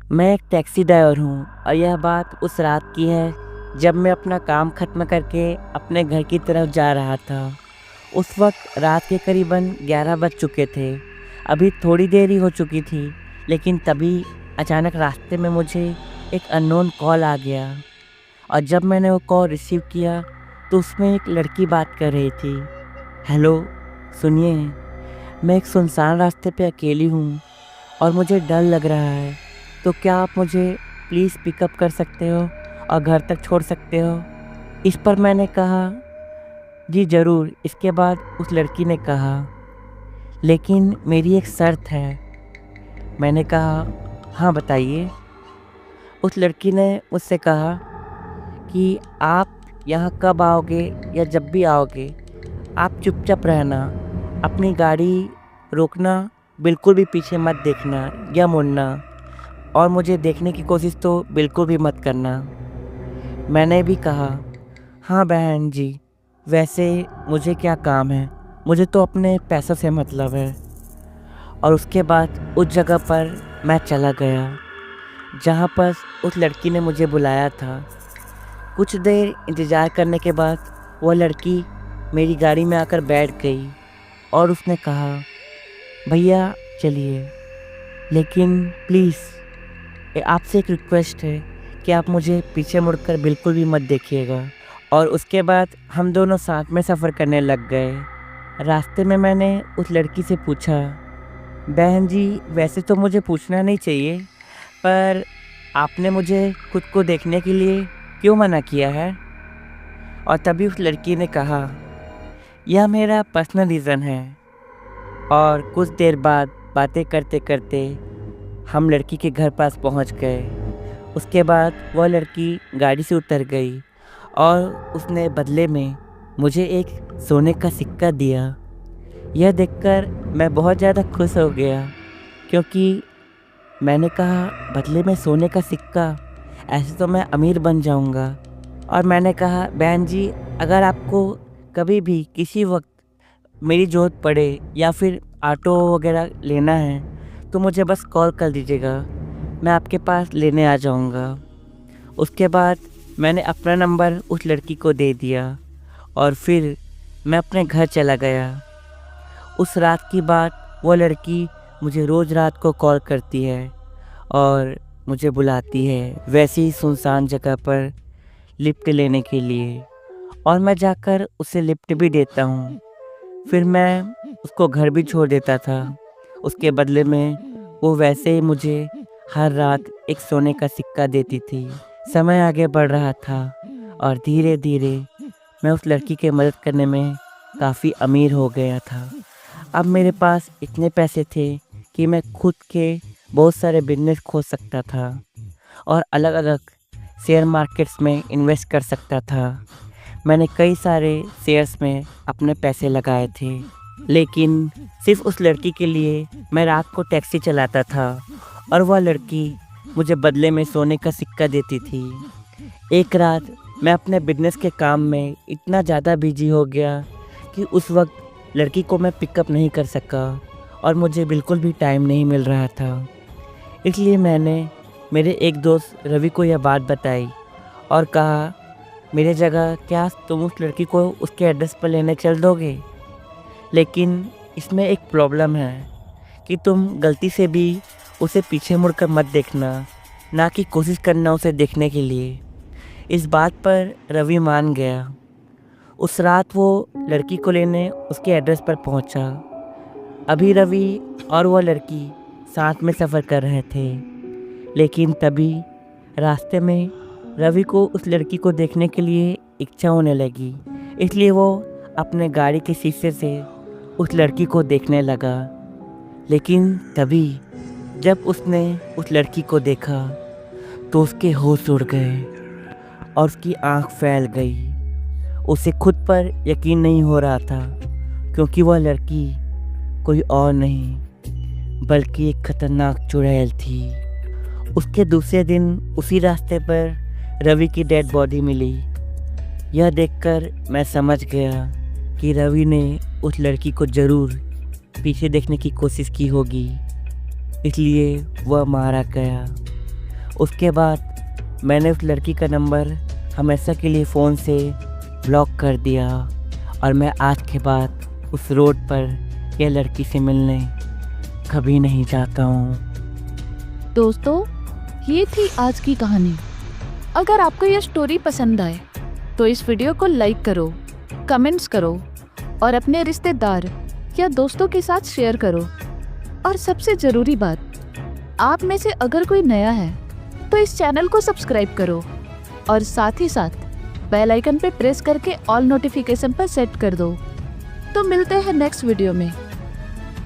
मैं एक taxi driver हूँ और यह बात उस रात की है जब मैं अपना काम ख़त्म करके अपने घर की तरफ जा रहा था। उस वक्त रात के करीबन 11 बज चुके थे। अभी थोड़ी देर ही हो चुकी थी, लेकिन तभी अचानक रास्ते में मुझे एक अननोन कॉल आ गया और जब मैंने वो कॉल रिसीव किया तो उसमें एक लड़की बात कर रही थी। हेलो, सुनिए, मैं एक सुनसान रास्ते पे अकेली हूँ और मुझे डर लग रहा है, तो क्या आप मुझे प्लीज़ पिकअप कर सकते हो और घर तक छोड़ सकते हो? इस पर मैंने कहा, जी ज़रूर। इसके बाद उस लड़की ने कहा, लेकिन मेरी एक शर्त है। मैंने कहा, हाँ बताइए। उस लड़की ने मुझसे कहा कि आप यहाँ कब आओगे या जब भी आओगे, आप चुपचाप रहना, अपनी गाड़ी रोकना, बिल्कुल भी पीछे मत देखना या मुड़ना, और मुझे देखने की कोशिश तो बिल्कुल भी मत करना। मैंने भी कहा, हाँ बहन जी, वैसे मुझे क्या काम है, मुझे तो अपने पैसों से मतलब है। और उसके बाद उस जगह पर मैं चला गया जहाँ पर उस लड़की ने मुझे बुलाया था। कुछ देर इंतज़ार करने के बाद वह लड़की मेरी गाड़ी में आकर बैठ गई और उसने कहा, भैया चलिए, लेकिन प्लीज़ आपसे एक रिक्वेस्ट है कि आप मुझे पीछे मुड़कर बिल्कुल भी मत देखिएगा। और उसके बाद हम दोनों साथ में सफ़र करने लग गए। रास्ते में मैंने उस लड़की से पूछा, बहन जी वैसे तो मुझे पूछना नहीं चाहिए, पर आपने मुझे खुद को देखने के लिए क्यों मना किया है? और तभी उस लड़की ने कहा, यह मेरा पर्सनल रीज़न है। और कुछ देर बाद बातें करते करते हम लड़की के घर पास पहुंच गए। उसके बाद वह लड़की गाड़ी से उतर गई और उसने बदले में मुझे एक सोने का सिक्का दिया। यह देखकर मैं बहुत ज़्यादा खुश हो गया, क्योंकि मैंने कहा, बदले में सोने का सिक्का, ऐसे तो मैं अमीर बन जाऊंगा। और मैंने कहा, बहन जी अगर आपको कभी भी किसी वक्त मेरी ज़रूरत पड़े या फिर ऑटो वगैरह लेना है तो मुझे बस कॉल कर दीजिएगा, मैं आपके पास लेने आ जाऊंगा। उसके बाद मैंने अपना नंबर उस लड़की को दे दिया और फिर मैं अपने घर चला गया। उस रात की बात, वो लड़की मुझे रोज़ रात को कॉल करती है और मुझे बुलाती है वैसी ही सुनसान जगह पर लिफ्ट लेने के लिए, और मैं जाकर उसे लिफ्ट भी देता हूँ। फिर मैं उसको घर भी छोड़ देता था। उसके बदले में वो वैसे ही मुझे हर रात एक सोने का सिक्का देती थी। समय आगे बढ़ रहा था और धीरे धीरे मैं उस लड़की की मदद करने में काफ़ी अमीर हो गया था। अब मेरे पास इतने पैसे थे कि मैं खुद के बहुत सारे बिजनेस खोल सकता था और अलग अलग शेयर मार्केट्स में इन्वेस्ट कर सकता था। मैंने कई सारे शेयर्स में अपने पैसे लगाए थे, लेकिन सिर्फ उस लड़की के लिए मैं रात को टैक्सी चलाता था और वह लड़की मुझे बदले में सोने का सिक्का देती थी। एक रात मैं अपने बिजनेस के काम में इतना ज़्यादा बिजी हो गया कि उस वक्त लड़की को मैं पिकअप नहीं कर सका और मुझे बिल्कुल भी टाइम नहीं मिल रहा था। इसलिए मैंने मेरे एक दोस्त रवि को यह बात बताई और कहा, मेरे जगह क्या तुम उस लड़की को उसके एड्रेस पर लेने चल दोगे? लेकिन इसमें एक प्रॉब्लम है कि तुम गलती से भी उसे पीछे मुड़कर मत देखना, ना कि कोशिश करना उसे देखने के लिए। इस बात पर रवि मान गया। उस रात वो लड़की को लेने उसके एड्रेस पर पहुंचा। अभी रवि और वह लड़की साथ में सफ़र कर रहे थे, लेकिन तभी रास्ते में रवि को उस लड़की को देखने के लिए इच्छा होने लगी। इसलिए वो अपने गाड़ी के शीशे से उस लड़की को देखने लगा। लेकिन तभी जब उसने उस लड़की को देखा तो उसके होश उड़ गए और उसकी आंख फैल गई। उसे खुद पर यकीन नहीं हो रहा था, क्योंकि वह लड़की कोई और नहीं बल्कि एक खतरनाक चुड़ैल थी। उसके दूसरे दिन उसी रास्ते पर रवि की डेड बॉडी मिली। यह देखकर मैं समझ गया कि रवि ने उस लड़की को ज़रूर पीछे देखने की कोशिश की होगी, इसलिए वह मारा गया। उसके बाद मैंने उस लड़की का नंबर हमेशा के लिए फ़ोन से ब्लॉक कर दिया और मैं आज के बाद उस रोड पर यह लड़की से मिलने कभी नहीं जाता हूँ। दोस्तों, ये थी आज की कहानी। अगर आपको यह स्टोरी पसंद आए तो इस वीडियो को लाइक करो, कमेंट्स करो और अपने रिश्तेदार या दोस्तों के साथ शेयर करो। और सबसे ज़रूरी बात, आप में से अगर कोई नया है तो इस चैनल को सब्सक्राइब करो और साथ ही साथ बेल आइकन पे प्रेस करके ऑल नोटिफिकेशन पर सेट कर दो। तो मिलते हैं नेक्स्ट वीडियो में।